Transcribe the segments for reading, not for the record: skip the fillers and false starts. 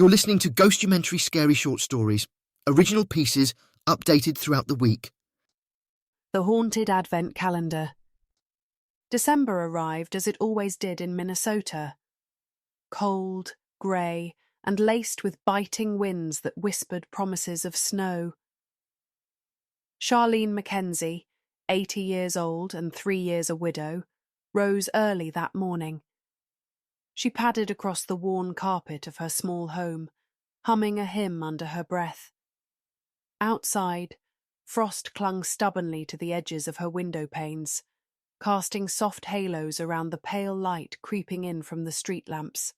You're listening to Ghostumentary Scary Short Stories, original pieces updated throughout the week. The Haunted Advent Calendar. December arrived as it always did in Minnesota. Cold, grey, and laced with biting winds that whispered promises of snow. Charlene McKenzie, 80 years old and 3 years a widow, rose early that morning. She padded across the worn carpet of her small home, humming a hymn under her breath. Outside, frost clung stubbornly to the edges of her window panes, casting soft halos around the pale light creeping in from the street lamps.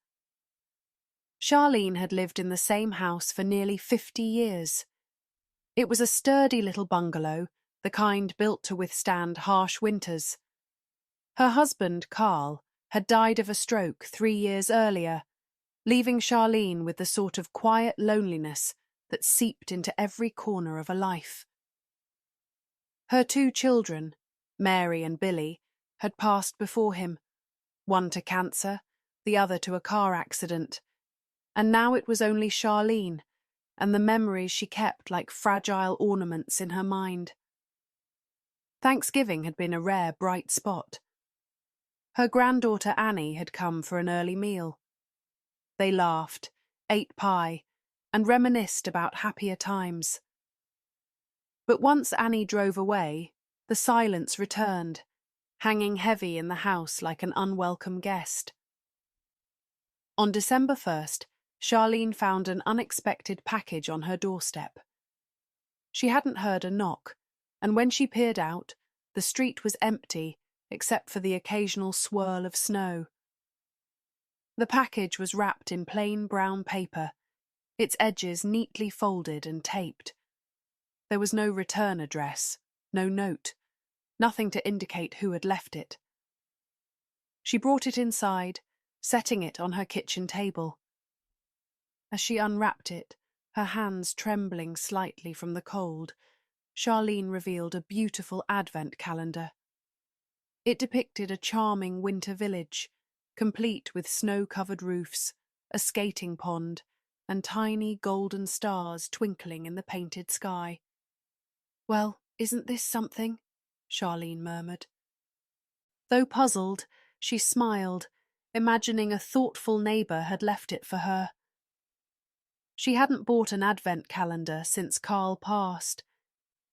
Charlene had lived in the same house for nearly 50 years. It was a sturdy little bungalow, the kind built to withstand harsh winters. Her husband, Carl, had died of a stroke 3 years earlier, leaving Charlene with the sort of quiet loneliness that seeped into every corner of a life. Her 2 children, Mary and Billy, had passed before him, one to cancer, the other to a car accident, and now it was only Charlene and the memories she kept like fragile ornaments in her mind. Thanksgiving had been a rare bright spot. Her granddaughter Annie had come for an early meal. They laughed, ate pie, and reminisced about happier times. But once Annie drove away, the silence returned, hanging heavy in the house like an unwelcome guest. On December 1st, Charlene found an unexpected package on her doorstep. She hadn't heard a knock, and when she peered out, the street was empty except for the occasional swirl of snow. The package was wrapped in plain brown paper, its edges neatly folded and taped. There was no return address, no note, nothing to indicate who had left it. She brought it inside, setting it on her kitchen table. As she unwrapped it, her hands trembling slightly from the cold, Charlene revealed a beautiful advent calendar. It depicted a charming winter village, complete with snow-covered roofs, a skating pond, and tiny golden stars twinkling in the painted sky. "Well, isn't this something?" Charlene murmured. Though puzzled, she smiled, imagining a thoughtful neighbour had left it for her. She hadn't bought an advent calendar since Carl passed.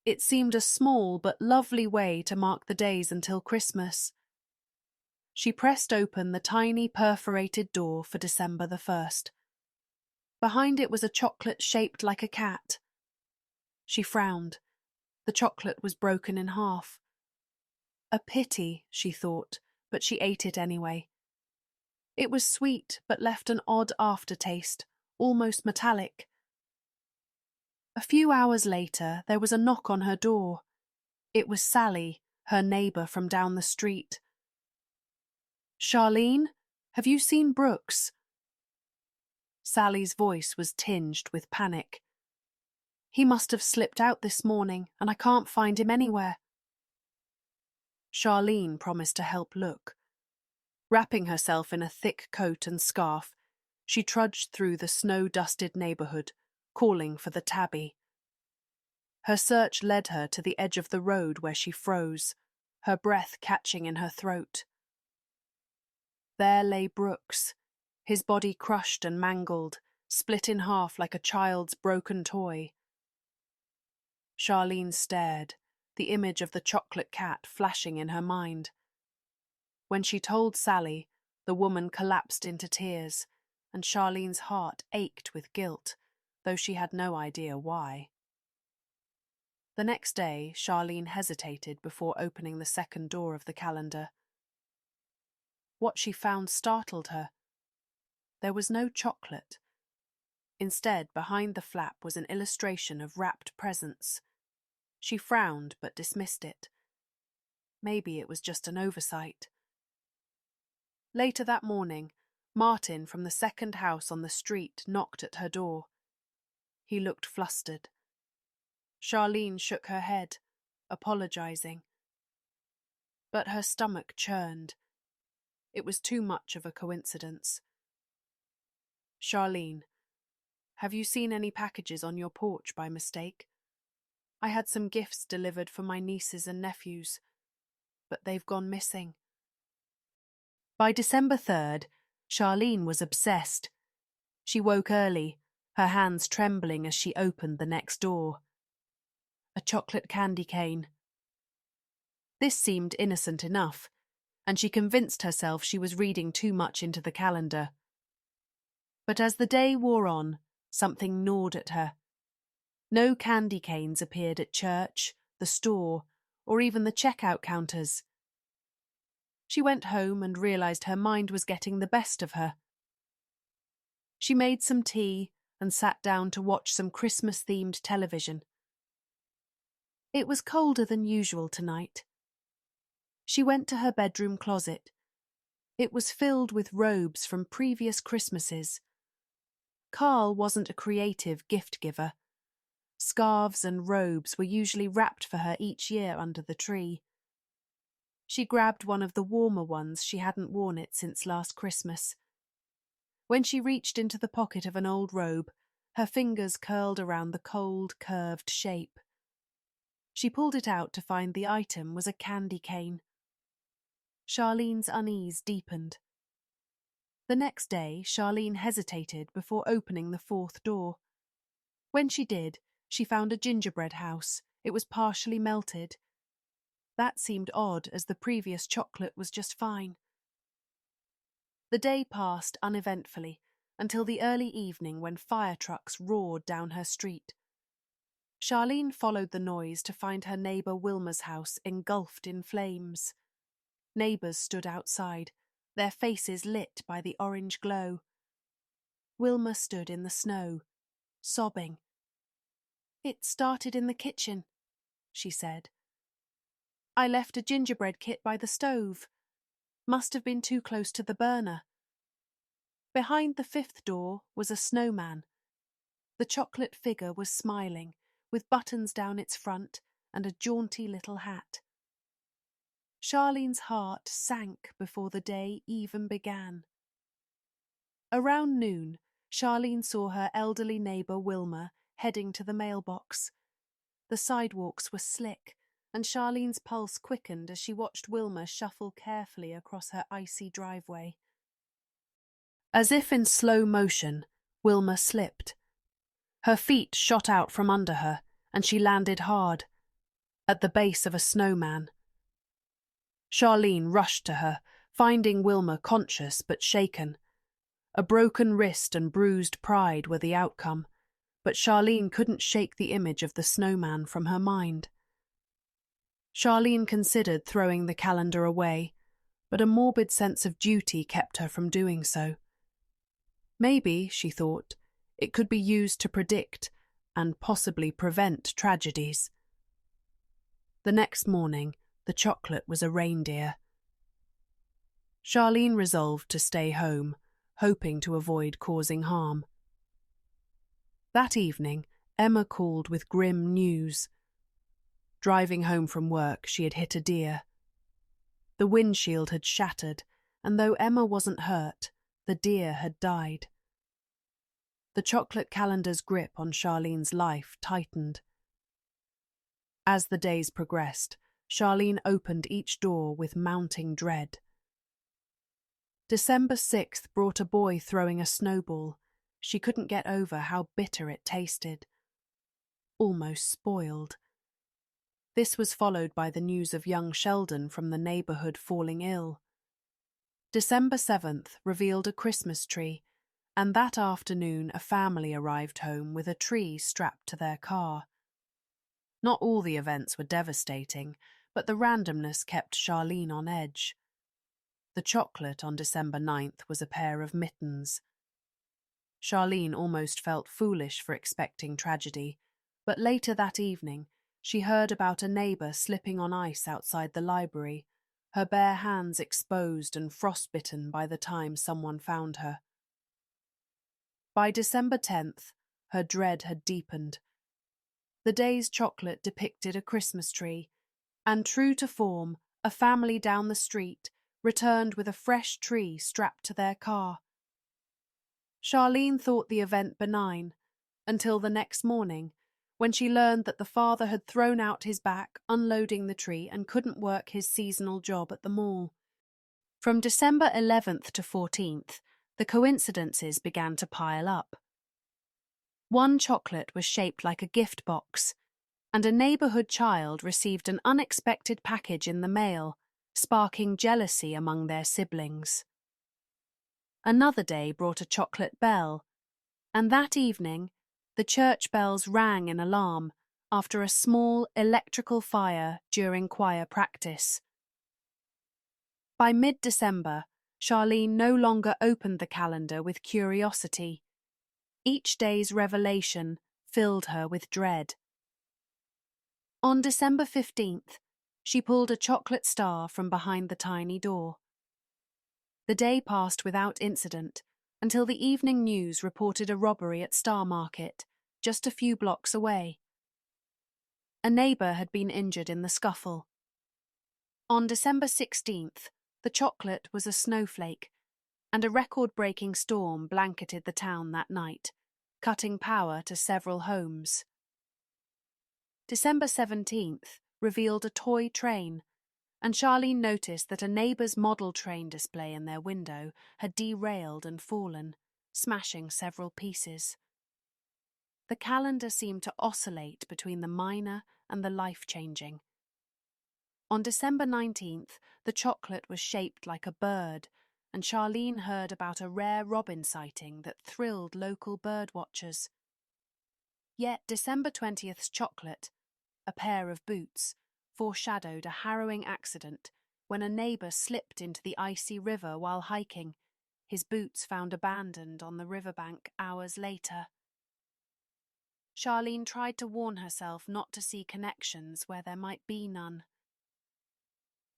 It seemed a small but lovely way to mark the days until Christmas. She pressed open the tiny perforated door for December the 1st. Behind it was a chocolate shaped like a cat. She frowned. The chocolate was broken in half. A pity, she thought, but she ate it anyway. It was sweet, but left an odd aftertaste, almost metallic. A few hours later, there was a knock on her door. It was Sally, her neighbour from down the street. "Charlene, have you seen Brooks?" Sally's voice was tinged with panic. "He must have slipped out this morning, and I can't find him anywhere." Charlene promised to help look. Wrapping herself in a thick coat and scarf, she trudged through the snow-dusted neighbourhood, calling for the tabby. Her search led her to the edge of the road where she froze, her breath catching in her throat. There lay Brooks, his body crushed and mangled, split in half like a child's broken toy. Charlene stared, the image of the chocolate cat flashing in her mind. When she told Sally, the woman collapsed into tears, and Charlene's heart ached with guilt, though she had no idea why. The next day, Charlene hesitated before opening the second door of the calendar. What she found startled her. There was no chocolate. Instead, behind the flap was an illustration of wrapped presents. She frowned but dismissed it. Maybe it was just an oversight. Later that morning, Martin from the second house on the street knocked at her door. He looked flustered. Charlene shook her head, apologizing. But her stomach churned. It was too much of a coincidence. "Charlene, have you seen any packages on your porch by mistake? I had some gifts delivered for my nieces and nephews, but they've gone missing." By December 3rd, Charlene was obsessed. She woke early, her hands trembling as she opened the next door. A chocolate candy cane. This seemed innocent enough, and she convinced herself she was reading too much into the calendar. But as the day wore on, something gnawed at her. No candy canes appeared at church, the store, or even the checkout counters. She went home and realized her mind was getting the best of her. She made some tea and sat down to watch some Christmas-themed television. It was colder than usual tonight. She went to her bedroom closet. It was filled with robes from previous Christmases. Carl wasn't a creative gift giver. Scarves and robes were usually wrapped for her each year under the tree. She grabbed one of the warmer ones. She hadn't worn it since last Christmas. When she reached into the pocket of an old robe, her fingers curled around the cold, curved shape. She pulled it out to find the item was a candy cane. Charlene's unease deepened. The next day, Charlene hesitated before opening the fourth door. When she did, she found a gingerbread house. It was partially melted. That seemed odd, as the previous chocolate was just fine. The day passed uneventfully until the early evening, when fire trucks roared down her street. Charlene followed the noise to find her neighbour Wilma's house engulfed in flames. Neighbours stood outside, their faces lit by the orange glow. Wilma stood in the snow, sobbing. "It started in the kitchen," she said. "I left a gingerbread kit by the stove. Must have been too close to the burner." Behind the fifth door was a snowman. The chocolate figure was smiling, with buttons down its front and a jaunty little hat. Charlene's heart sank before the day even began. Around noon, Charlene saw her elderly neighbour Wilma heading to the mailbox. The sidewalks were slick, and Charlene's pulse quickened as she watched Wilma shuffle carefully across her icy driveway. As if in slow motion, Wilma slipped. Her feet shot out from under her, and she landed hard, at the base of a snowman. Charlene rushed to her, finding Wilma conscious but shaken. A broken wrist and bruised pride were the outcome, but Charlene couldn't shake the image of the snowman from her mind. Charlene considered throwing the calendar away, but a morbid sense of duty kept her from doing so. Maybe, she thought, it could be used to predict and possibly prevent tragedies. The next morning, the chocolate was a reindeer. Charlene resolved to stay home, hoping to avoid causing harm. That evening, Emma called with grim news. Driving home from work, she had hit a deer. The windshield had shattered, and though Emma wasn't hurt, the deer had died. The chocolate calendar's grip on Charlene's life tightened. As the days progressed, Charlene opened each door with mounting dread. December 6th brought a boy throwing a snowball. She couldn't get over how bitter it tasted. Almost spoiled. This was followed by the news of young Sheldon from the neighbourhood falling ill. December 7th revealed a Christmas tree, and that afternoon a family arrived home with a tree strapped to their car. Not all the events were devastating, but the randomness kept Charlene on edge. The chocolate on December 9th was a pair of mittens. Charlene almost felt foolish for expecting tragedy, but later that evening she heard about a neighbour slipping on ice outside the library, her bare hands exposed and frostbitten by the time someone found her. By December 10th, her dread had deepened. The day's chocolate depicted a Christmas tree, and true to form, a family down the street returned with a fresh tree strapped to their car. Charlene thought the event benign, until the next morning, when she learned that the father had thrown out his back unloading the tree and couldn't work his seasonal job at the mall. From December 11th to 14th, the coincidences began to pile up. One chocolate was shaped like a gift box, and a neighborhood child received an unexpected package in the mail, sparking jealousy among their siblings. Another day brought a chocolate bell, and that evening, the church bells rang in alarm after a small electrical fire during choir practice. By mid-December, Charlene no longer opened the calendar with curiosity. Each day's revelation filled her with dread. On December 15th, she pulled a chocolate star from behind the tiny door. The day passed without incident until the evening news reported a robbery at Star Market, just a few blocks away. A neighbor had been injured in the scuffle. On December 16th, the chocolate was a snowflake, and a record-breaking storm blanketed the town that night, cutting power to several homes. December 17th revealed a toy train, and Charlene noticed that a neighbor's model train display in their window had derailed and fallen, smashing several pieces. The calendar seemed to oscillate between the minor and the life-changing. On December 19th, the chocolate was shaped like a bird, and Charlene heard about a rare robin sighting that thrilled local bird watchers. Yet December 20th's chocolate, a pair of boots, foreshadowed a harrowing accident when a neighbor slipped into the icy river while hiking, his boots found abandoned on the riverbank hours later. Charlene tried to warn herself not to see connections where there might be none.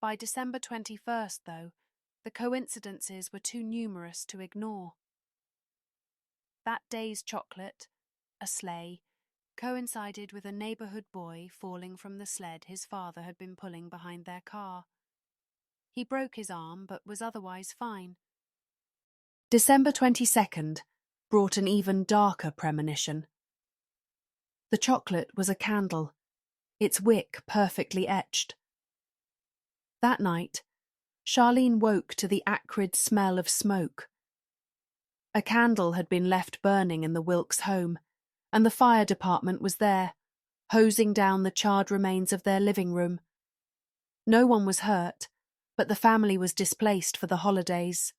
By December 21st, though, the coincidences were too numerous to ignore. That day's chocolate, a sleigh, coincided with a neighborhood boy falling from the sled his father had been pulling behind their car. He broke his arm but was otherwise fine. December 22nd brought an even darker premonition. The chocolate was a candle, its wick perfectly etched. That night, Charlene woke to the acrid smell of smoke. A candle had been left burning in the Wilkes home, and the fire department was there, hosing down the charred remains of their living room. No one was hurt, but the family was displaced for the holidays.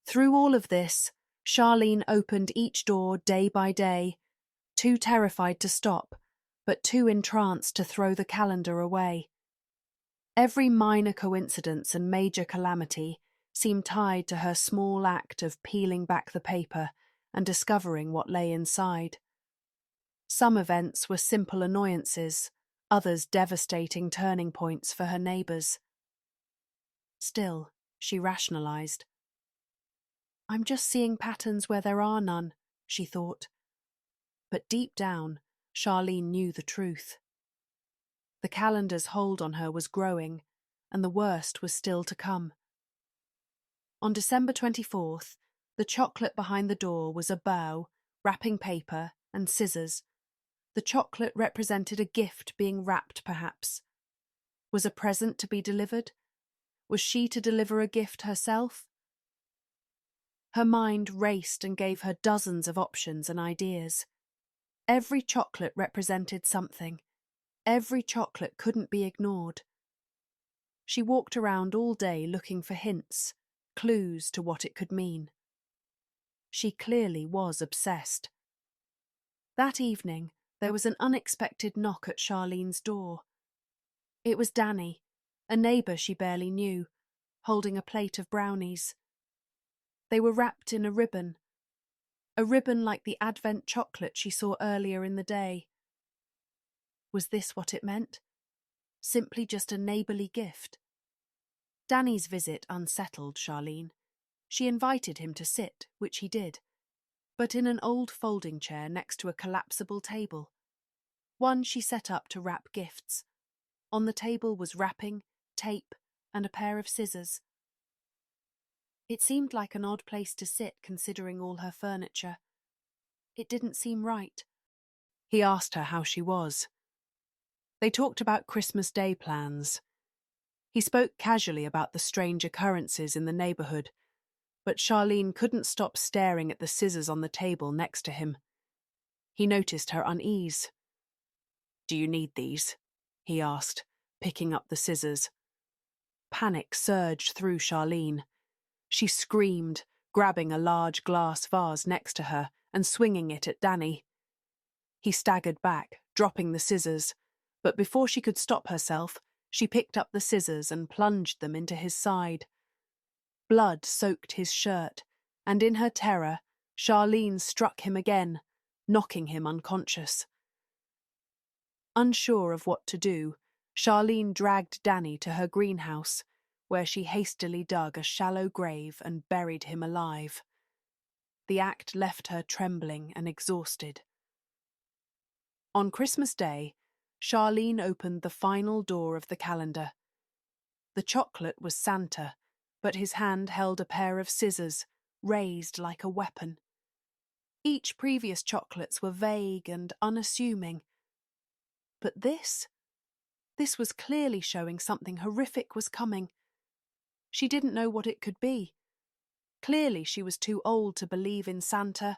Through all of this, Charlene opened each door day by day, too terrified to stop, but too entranced to throw the calendar away. Every minor coincidence and major calamity seemed tied to her small act of peeling back the paper and discovering what lay inside. Some events were simple annoyances, others devastating turning points for her neighbors. Still, she rationalized. I'm just seeing patterns where there are none, she thought. But deep down, Charlene knew the truth. The calendar's hold on her was growing, and the worst was still to come. On December 24th, the chocolate behind the door was a bow, wrapping paper, and scissors. The chocolate represented a gift being wrapped, perhaps. Was a present to be delivered? Was she to deliver a gift herself? Her mind raced and gave her dozens of options and ideas. Every chocolate represented something. Every chocolate couldn't be ignored. She walked around all day looking for hints, clues to what it could mean. She clearly was obsessed. That evening, there was an unexpected knock at Charlene's door. It was Danny, a neighbour she barely knew, holding a plate of brownies. They were wrapped in a ribbon like the Advent chocolate she saw earlier in the day. Was this what it meant? Simply just a neighbourly gift? Danny's visit unsettled Charlene. She invited him to sit, which he did, but in an old folding chair next to a collapsible table. One she set up to wrap gifts. On the table was wrapping, tape, and a pair of scissors. It seemed like an odd place to sit considering all her furniture. It didn't seem right. He asked her how she was. They talked about Christmas Day plans. He spoke casually about the strange occurrences in the neighbourhood, but Charlene couldn't stop staring at the scissors on the table next to him. He noticed her unease. "Do you need these?" he asked, picking up the scissors. Panic surged through Charlene. She screamed, grabbing a large glass vase next to her and swinging it at Danny. He staggered back, dropping the scissors, but before she could stop herself, she picked up the scissors and plunged them into his side. Blood soaked his shirt, and in her terror, Charlene struck him again, knocking him unconscious. Unsure of what to do, Charlene dragged Danny to her greenhouse, where she hastily dug a shallow grave and buried him alive. The act left her trembling and exhausted. On Christmas Day, Charlene opened the final door of the calendar. The chocolate was Santa, but his hand held a pair of scissors, raised like a weapon. Each previous chocolates were vague and unassuming. But this was clearly showing something horrific was coming. She didn't know what it could be. Clearly she was too old to believe in Santa.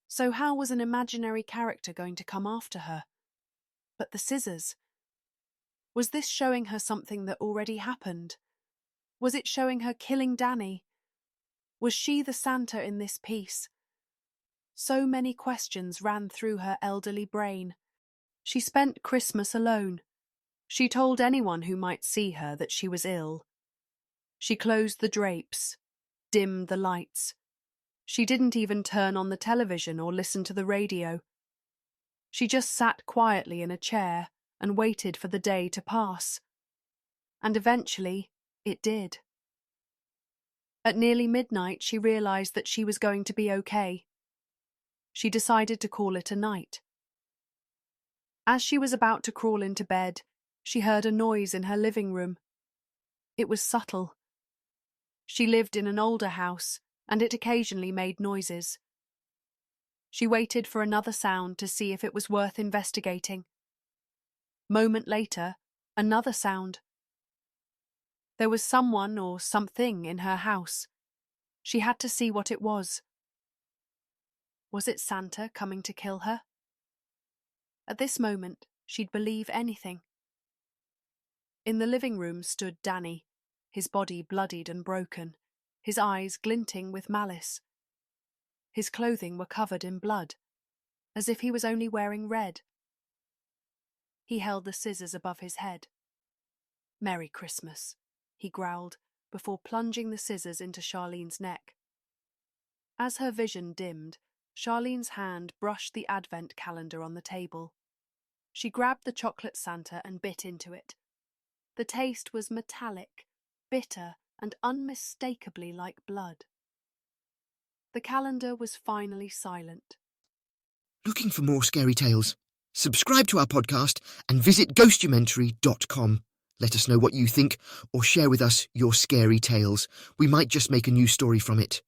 So how was an imaginary character going to come after her? But the scissors. Was this showing her something that already happened? Was it showing her killing Danny? Was she the Santa in this piece? So many questions ran through her elderly brain. She spent Christmas alone. She told anyone who might see her that she was ill. She closed the drapes, dimmed the lights. She didn't even turn on the television or listen to the radio. She just sat quietly in a chair and waited for the day to pass. And eventually, it did. At nearly midnight, she realized that she was going to be okay. She decided to call it a night. As she was about to crawl into bed, she heard a noise in her living room. It was subtle. She lived in an older house, and it occasionally made noises. She waited for another sound to see if it was worth investigating. Moment later, another sound. There was someone or something in her house. She had to see what it was. Was it Santa coming to kill her? At this moment, she'd believe anything. In the living room stood Danny, his body bloodied and broken, his eyes glinting with malice. His clothing were covered in blood, as if he was only wearing red. He held the scissors above his head. "Merry Christmas," he growled, before plunging the scissors into Charlene's neck. As her vision dimmed, Charlene's hand brushed the advent calendar on the table. She grabbed the chocolate Santa and bit into it. The taste was metallic, bitter, and unmistakably like blood. The calendar was finally silent. Looking for more scary tales? Subscribe to our podcast and visit ghostumentary.com. Let us know what you think or share with us your scary tales. We might just make a new story from it.